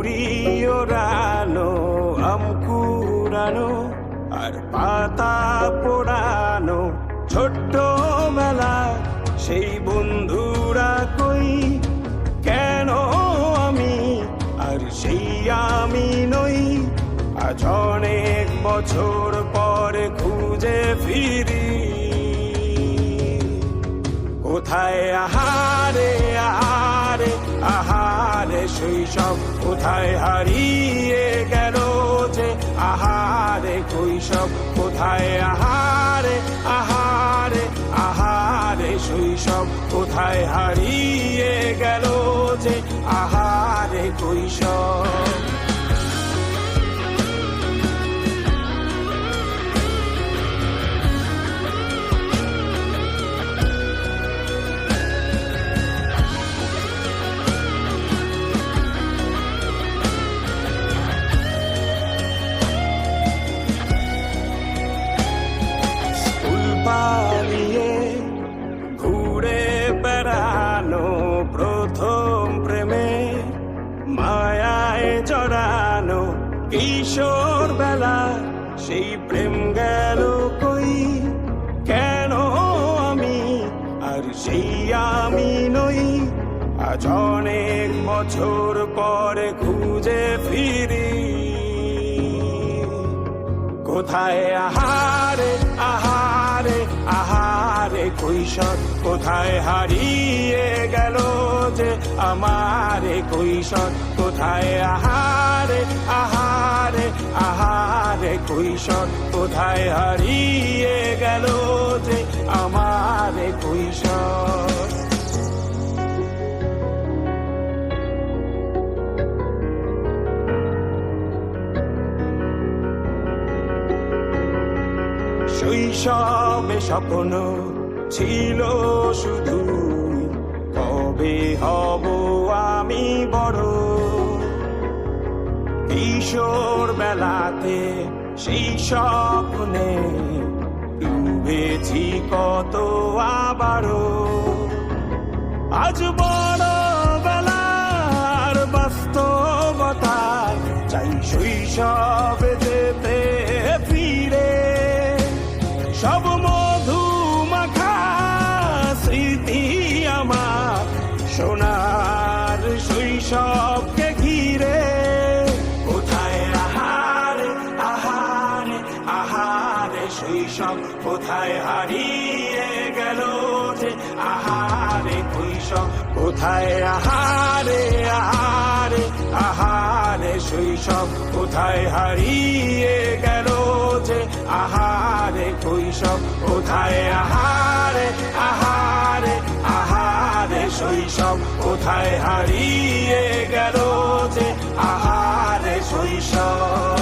কুড়ি ওড়ানো, আম কুড়ানো আর পাতা পোড়ানো, ছোট্ট মেলা সেই বন্ধুরা কই, কেন আমি আর সেই আমি নই। আজ অনেক বছর পরে খুঁজে ফিরি, কোথায় আহারে আহারে আহারে শৈশব, কোথায় হারিয়ে গেল যে আহারে কৈশব, কোথায় আহারে আহারে আহারে শৈশব, কোথায় হারিয়ে গেল যে আহারে কৈশব। পালিয়ে ঘুরে বেড়ানো, প্রথম প্রেমে মায়ায় জড়ানো, কিশোর বেলা সেই প্রেম গেল কই, কেন আমি আর সেই আমি নই। আজ অনেক বছর পরে খুঁজে ফিরি, কোথায় আহারে আহারে আহারে কৈশোর, কোথায় হারিয়ে গেল যে আমারে কৈশোর, কোথায় আহারে আহারে আহারে কৈশোর, কোথায় হারিয়ে গেল যে আমারে কৈশোর। শৈশবে স্বপ্ন ছিল শুধু, কবে হব আমি বড়। কিশোর বেলাতে সেই স্বপ্নে ডুবেছি কত আবারও, আজ বড় বেলার বাস্তবতায় চাই শৈশবে যেতে ফিরে। সব মধু মাখা স্মৃতি আমার সোনার শৈশবকে ঘিরে, কোথায় আহারে আহারে আহারে শৈশব, কোথায় হারিয়ে গেল যে আহারে কৈশোর, কোথায় আহারে আহারে আহারে শৈশব, কোথায় হারিয়ে গেল যে আহারে কৈশোর, কোথায় আহারে আহারে আহারে শৈশব, কোথায় হারিয়ে গেল যে আহারে শৈশব।